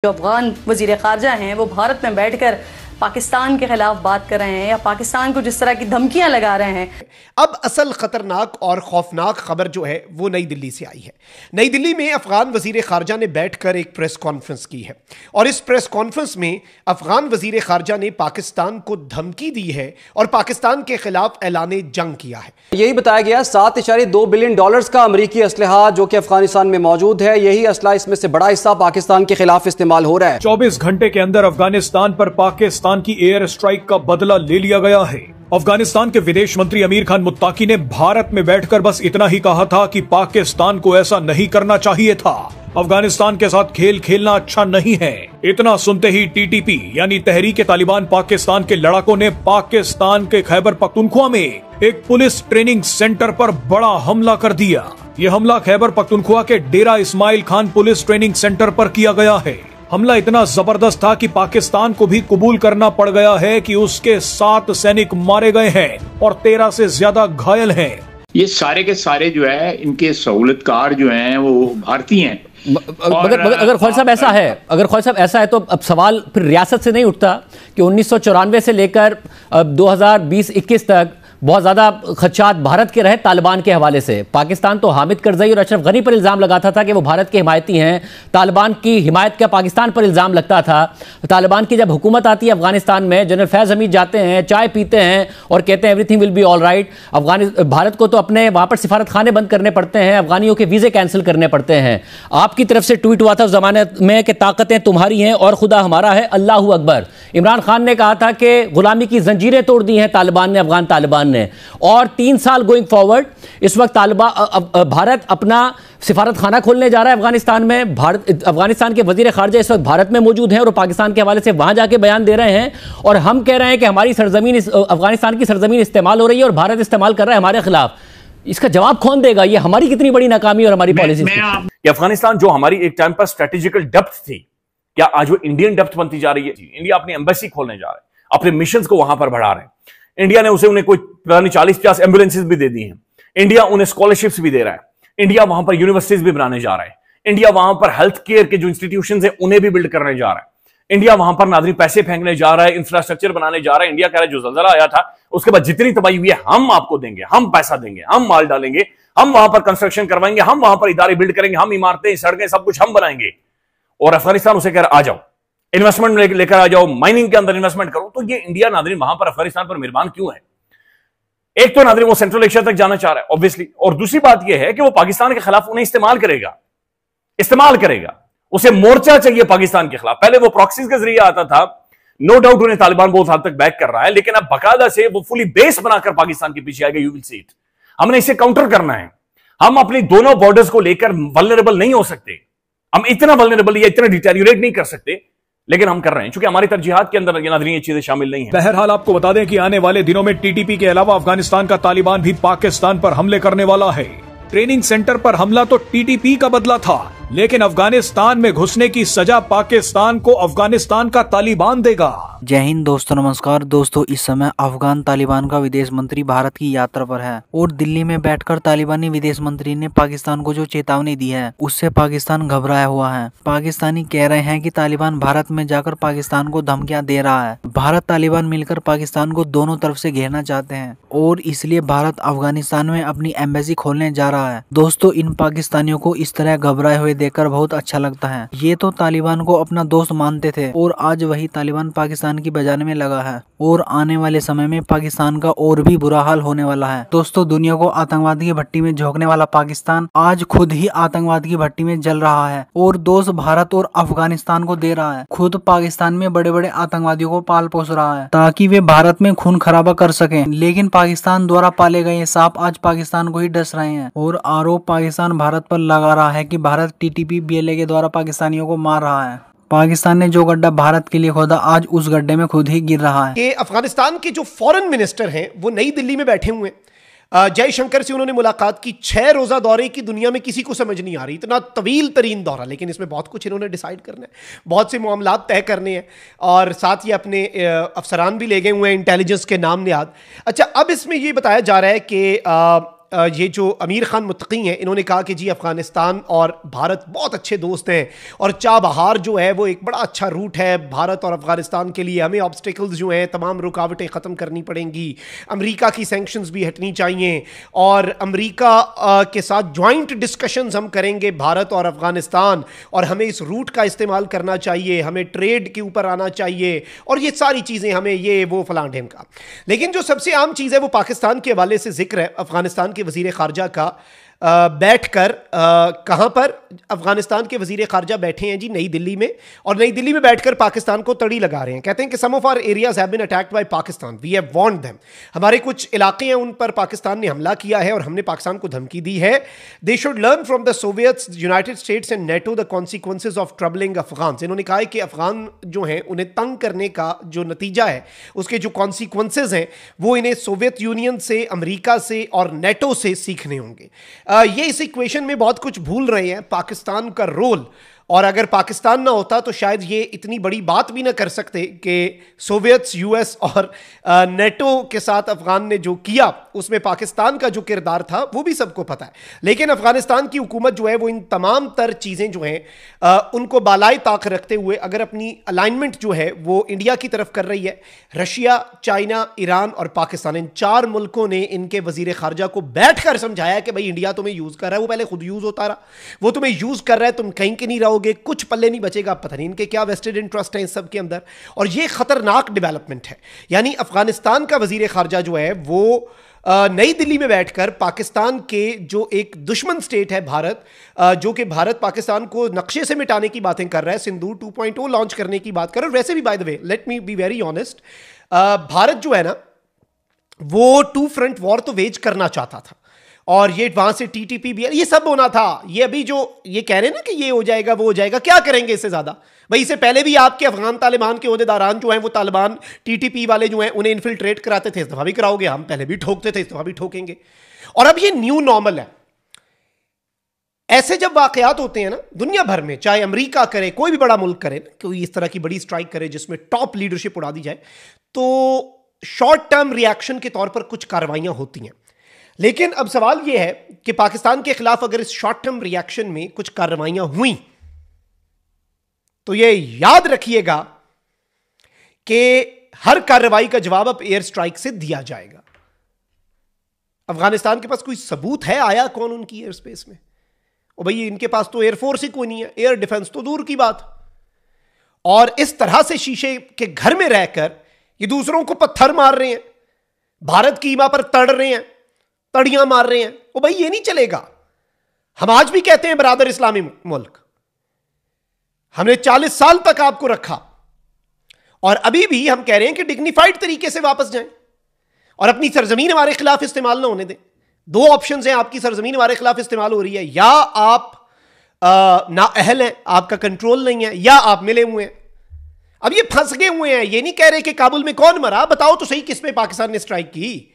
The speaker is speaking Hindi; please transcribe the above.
जो अफगान वजीर खारजा हैं वो भारत में बैठकर पाकिस्तान के खिलाफ बात कर रहे हैं या पाकिस्तान को जिस तरह की धमकियां लगा रहे हैं। अब असल खतरनाक और खौफनाक खबर जो है वो नई दिल्ली से आई है। नई दिल्ली में अफगान वजीर खारजा ने बैठकर एक प्रेस कॉन्फ्रेंस की है और इस प्रेस कॉन्फ्रेंस में अफगान वजीर खारजा ने पाकिस्तान को धमकी दी है और पाकिस्तान के खिलाफ ऐलान जंग किया है। यही बताया गया $7.2 बिलियन का अमेरिकी असलहा जो कि अफगानिस्तान में मौजूद है, यही असला इसमें से बड़ा हिस्सा पाकिस्तान के खिलाफ इस्तेमाल हो रहा है। 24 घंटे के अंदर अफगानिस्तान पर पाकिस्तान की एयर स्ट्राइक का बदला ले लिया गया है। अफगानिस्तान के विदेश मंत्री अमीर खान मुत्ताकी ने भारत में बैठकर बस इतना ही कहा था कि पाकिस्तान को ऐसा नहीं करना चाहिए था, अफगानिस्तान के साथ खेल खेलना अच्छा नहीं है। इतना सुनते ही टीटीपी यानी तहरीक तालिबान पाकिस्तान के लड़ाकों ने पाकिस्तान के खैबर पख्तूनख्वा में एक पुलिस ट्रेनिंग सेंटर पर बड़ा हमला कर दिया। यह हमला खैबर पख्तूनख्वा के Dera Ismail Khan police training centre पर किया गया है। हमला इतना जबरदस्त था कि पाकिस्तान को भी कबूल करना पड़ गया है कि उसके 7 सैनिक मारे गए हैं और 13 से ज्यादा घायल हैं। ये सारे के सारे जो है इनके सहूलतकार जो हैं वो भारतीय हैं। अगर ख्वाजा साहब ऐसा है तो अब सवाल फिर रियासत से नहीं उठता कि 1994 से लेकर 2020-21 तक बहुत ज़्यादा खदशात भारत के रहे तालिबान के हवाले से। पाकिस्तान तो हामिद करजई और अशरफ गनी पर इल्ज़ाम लगाता था कि वो भारत के हिमायती हैं, तालिबान की हिमायत का पाकिस्तान पर इल्ज़ाम लगता था। तालिबान की जब हुकूमत आती है अफगानिस्तान में, जनरल फैज़ हमीद जाते हैं, चाय पीते हैं और कहते हैं everything will be all right. Bharat को तो अपने वहाँ पर सिफारत खाने बंद करने पड़ते हैं, अफगानियों के वीज़े कैंसिल करने पड़ते हैं। आपकी तरफ से ट्वीट हुआ था उस ज़माने में कि ताकतें तुम्हारी हैं और खुदा हमारा है, अल्लाह अकबर। इमरान खान ने कहा था कि गुलामी की जंजीरें तोड़ दी हैं तालिबान ने, अफगान तालिबान ने। और 3 साल गोइंग फॉरवर्ड इस वक्त भारत अपना सिफारत खाना खोलने जा रहा है अफगानिस्तान में। अफगानिस्तान के वजीर खारजा इस वक्त भारत में मौजूद हैं और पाकिस्तान के हवाले से वहां जाके बयान दे रहे हैं और हम कह रहे हैं कि हमारी सरजमीन, अफगानिस्तान की सरजमीन इस्तेमाल हो रही है और भारत इस्तेमाल कर रहा है हमारे खिलाफ। इसका जवाब कौन देगा? ये हमारी कितनी बड़ी नाकामी और हमारी पॉलिसी। अफगानिस्तान जो हमारी एक टाइम पर स्ट्रेटेजिकल डेप्थ थी, क्या आज वो इंडियन डेप्थ बनती जा रही है? इंडिया अपनी एम्बेसी खोलने जा रहा है, अपने मिशन को वहां पर बढ़ा रहे हैं। इंडिया ने उन्हें कोई 40-50 एम्बुलेंसेज भी दे दी हैं। इंडिया उन्हें स्कॉलरशिप्स भी दे रहा है। इंडिया वहां पर यूनिवर्सिटीज भी बनाने जा रहा है। इंडिया वहां पर हेल्थ केयर के जो इंस्टीट्यूशंस हैं उन्हें भी बिल्ड करने जा रहा है। इंडिया वहां पर नादरी पैसे फेंकने जा रहा है, इंफ्रास्ट्रक्चर बनाने जा रहा है। इंडिया कह रहा है जो ज़ल्ज़ला आया था उसके बाद जितनी तबाही हुई है हम आपको देंगे, हम पैसा देंगे, हम माल डालेंगे, हम वहां पर कंस्ट्रक्शन करवाएंगे, हम वहां पर इदारे बिल्ड करेंगे, हम इमारतें, सड़कें, सब कुछ हम बनाएंगे। और अफगानिस्तान उसे कह रहा आ जाओ, इन्वेस्टमेंट लेकर आ जाओ, माइनिंग के अंदर इन्वेस्टमेंट करो। तो ये इंडिया नादरीन वहां पर अफगानिस्तान पर मेहरबान क्यों है? एक तो नादरीन वो सेंट्रल एशिया तक जाना चाह रहा है ऑब्वियसली, और दूसरी बात यह है कि वो पाकिस्तान के खिलाफ उन्हें इस्तेमाल करेगा। उसे मोर्चा चाहिए पाकिस्तान के खिलाफ। पहले वो प्रॉक्सीज के जरिए आता था, नो डाउट उन्हें तालिबान बहुत हद तक बैक कर रहा है, लेकिन अब बाकायदा से वो फुली बेस बनाकर पाकिस्तान के पीछे आएगा। You will see it. हमने इसे काउंटर करना है। हम अपनी दोनों बॉर्डर्स को लेकर वल्नरेबल नहीं हो सकते। हम इतना वल्नरेबल या इतना डिटेरियोरेट नहीं कर सकते, लेकिन हम कर रहे हैं क्योंकि हमारी तरजीहात के अंदर नाज़रीन ये चीजें शामिल नहीं है। बहरहाल आपको बता दें कि आने वाले दिनों में टीटीपी के अलावा अफगानिस्तान का तालिबान भी पाकिस्तान पर हमले करने वाला है। ट्रेनिंग सेंटर पर हमला तो टीटीपी का बदला था, लेकिन अफगानिस्तान में घुसने की सजा पाकिस्तान को अफगानिस्तान का तालिबान देगा। जय हिंद दोस्तों, नमस्कार दोस्तों। इस समय अफगान तालिबान का विदेश मंत्री भारत की यात्रा पर है और दिल्ली में बैठकर तालिबानी विदेश मंत्री ने पाकिस्तान को जो चेतावनी दी है उससे पाकिस्तान घबराया हुआ है। पाकिस्तानी कह रहे हैं कि तालिबान भारत में जाकर पाकिस्तान को धमकियां दे रहा है। भारत तालिबान मिलकर पाकिस्तान को दोनों तरफ से घेरना चाहते हैं और इसलिए भारत अफगानिस्तान में अपनी एम्बेसी खोलने जा रहा है। दोस्तों, इन पाकिस्तानियों को इस तरह घबराए हुए देखकर बहुत अच्छा लगता है। ये तो तालिबान को अपना दोस्त मानते थे और आज वही तालिबान पाकिस्तान की बजाने में लगा है और आने वाले समय में पाकिस्तान का और भी बुरा हाल होने वाला है। दोस्तों, दुनिया को आतंकवाद की भट्टी में झोंकने वाला पाकिस्तान आज खुद ही आतंकवाद की भट्टी में जल रहा है और दोष भारत और अफगानिस्तान को दे रहा है। खुद पाकिस्तान में बड़े बड़े आतंकवादियों को पाल पोस रहा है ताकि वे भारत में खून खराबा कर सकें, लेकिन पाकिस्तान द्वारा पाले गए सांप आज पाकिस्तान को ही डस रहे हैं और आरोप पाकिस्तान भारत पर लगा रहा है कि भारत टीटीपी बीएलए के द्वारा पाकिस्तानियों को मार रहा है। पाकिस्तान ने जो गड्ढा भारत के लिए खोदा आज उस गड्ढे में खुद ही गिर रहा है। कि अफगानिस्तान के जो फॉरेन मिनिस्टर हैं वो नई दिल्ली में बैठे हुए हैं। जयशंकर से उन्होंने मुलाकात की। 6 रोजा दौरे की दुनिया में किसी को समझ नहीं आ रही, इतना तवील तरीन दौरा, लेकिन इसमें बहुत कुछ इन्होंने डिसाइड करना है, बहुत से मामलात तय करने हैं और साथ ही अपने अफसरान भी ले गए हुए हैं इंटेलिजेंस के नाम निहाद। अच्छा, अब इसमें ये बताया जा रहा है कि ये जो अमीर खान मुत्तकी हैं, इन्होंने कहा कि जी अफगानिस्तान और भारत बहुत अच्छे दोस्त हैं और चाबहार जो है वो एक बड़ा अच्छा रूट है भारत और अफगानिस्तान के लिए। हमें ऑब्स्टिकल्स जो हैं, तमाम रुकावटें ख़त्म करनी पड़ेंगी, अमेरिका की सैंक्शंस भी हटनी चाहिए और अमेरिका के साथ जॉइंट डिस्कशंस हम करेंगे भारत और अफगानिस्तान, और हमें इस रूट का इस्तेमाल करना चाहिए, हमें ट्रेड के ऊपर आना चाहिए और ये सारी चीज़ें हमें ये वो फलां ढेम का। लेकिन जो सबसे आम चीज़ है वो पाकिस्तान के हवाले से जिक्र है अफगानिस्तान के वजीर खारजा का। बैठकर कहां पर अफगानिस्तान के वजीर खारजा बैठे हैं जी, नई दिल्ली में, और नई दिल्ली में बैठकर पाकिस्तान को तड़ी लगा रहे हैं। कहते हैं कि some of our areas have been attacked by Pakistan, we have warned them. हमारे कुछ इलाके हैं उन पर पाकिस्तान ने हमला किया है और हमने पाकिस्तान को धमकी दी है। They should learn from the Soviets, United states and NATO the consequences of troubling Afghan. इन्होंने कहा है कि अफगान जो हैं उन्हें तंग करने का जो नतीजा है, उसके जो कॉन्सिक्वेंसेज हैं वो इन्हें सोवियत यूनियन से, अमेरिका से और नेटो से सीखने होंगे। ये इस इक्वेशन में बहुत कुछ भूल रहे हैं, पाकिस्तान का रोल। और अगर पाकिस्तान ना होता तो शायद ये इतनी बड़ी बात भी ना कर सकते कि सोवियट्स, यूएस और नेटो के साथ अफगान ने जो किया उसमें पाकिस्तान का जो किरदार था वो भी सबको पता है। लेकिन अफगानिस्तान की हुकूमत जो है वो इन तमाम तर चीज़ें जो हैं उनको बालाए ताक रखते हुए अगर अपनी अलाइनमेंट जो है वो इंडिया की तरफ कर रही है, रशिया, चाइना, ईरान और पाकिस्तान, इन 4 मुल्कों ने इनके वजीर खारजा को बैठ कर समझाया कि भाई इंडिया तुम्हें यूज़ कर रहा है, वो पहले खुद यूज़ होता रहा, वो तुम्हें यूज़ कर रहा है, तुम कहीं के नहीं रहोगे, कुछ पल्ले नहीं बचेगा। पता नहीं इनके क्या वेस्टेड इंटरेस्ट है इस सब के अंदर, और ये खतरनाक डेवलपमेंट है। यानी अफगानिस्तान का वजीर खारजा जो है वो नई दिल्ली में बैठकर पाकिस्तान के जो एक दुश्मन स्टेट है भारत, जो कि भारत पाकिस्तान को नक्शे से मिटाने की बातें कर रहा है, सिंदूर 2.0 लॉन्च करने की बात कर रहा है। वैसे भी by the way, let me be very honest, Bharat जो है ना वो 2 फ्रंट वॉर तो वेज करना चाहता था, और ये वहां से टीटीपी भी, ये सब होना था। ये अभी जो ये कह रहे हैं ना कि ये हो जाएगा वो हो जाएगा, क्या करेंगे इससे ज्यादा? भाई इससे पहले भी आपके अफगान तालिबान के ओहदेदारान जो हैं वो तालिबान टीटीपी वाले जो हैं उन्हें इन्फिल्ट्रेट कराते थे, इस दफा भी कराओगे, हम पहले भी ठोकते थे, इस दफा भी ठोकेंगे। और अब ये न्यू नॉर्मल है। ऐसे जब वाकयात होते हैं ना दुनिया भर में, चाहे अमेरिका करे, कोई भी बड़ा मुल्क करे, कोई इस तरह की बड़ी स्ट्राइक करे जिसमें टॉप लीडरशिप उड़ा दी जाए, तो शॉर्ट टर्म रिएक्शन के तौर पर कुछ कार्रवाइयां होती हैं। लेकिन अब सवाल यह है कि पाकिस्तान के खिलाफ अगर इस शॉर्ट टर्म रिएक्शन में कुछ कार्रवाइयां हुई तो यह याद रखिएगा कि हर कार्रवाई का जवाब अब एयर स्ट्राइक से दिया जाएगा। अफगानिस्तान के पास कोई सबूत है आया कौन उनकी एयर स्पेस में? और भाई इनके पास तो एयरफोर्स ही कोई नहीं है, एयर डिफेंस तो दूर की बात। और इस तरह से शीशे के घर में रहकर ये दूसरों को पत्थर मार रहे हैं, भारत की ईमा पर तड़ रहे हैं, तड़ियां मार रहे हैं। वो भाई ये नहीं चलेगा। हम आज भी कहते हैं बरादर इस्लामी मुल्क, हमने 40 साल तक आपको रखा और अभी भी हम कह रहे हैं कि डिग्निफाइड तरीके से वापस जाएं और अपनी सरजमीन हमारे खिलाफ इस्तेमाल ना होने दें। 2 ऑप्शंस हैं, आपकी सरजमीन हमारे खिलाफ इस्तेमाल हो रही है, या आप नाअहल हैं, आपका कंट्रोल नहीं है, या आप मिले हुए हैं। अब ये फंस गए हुए हैं। ये नहीं कह रहे कि काबुल में कौन मरा, बताओ तो सही किस पे पाकिस्तान ने स्ट्राइक की।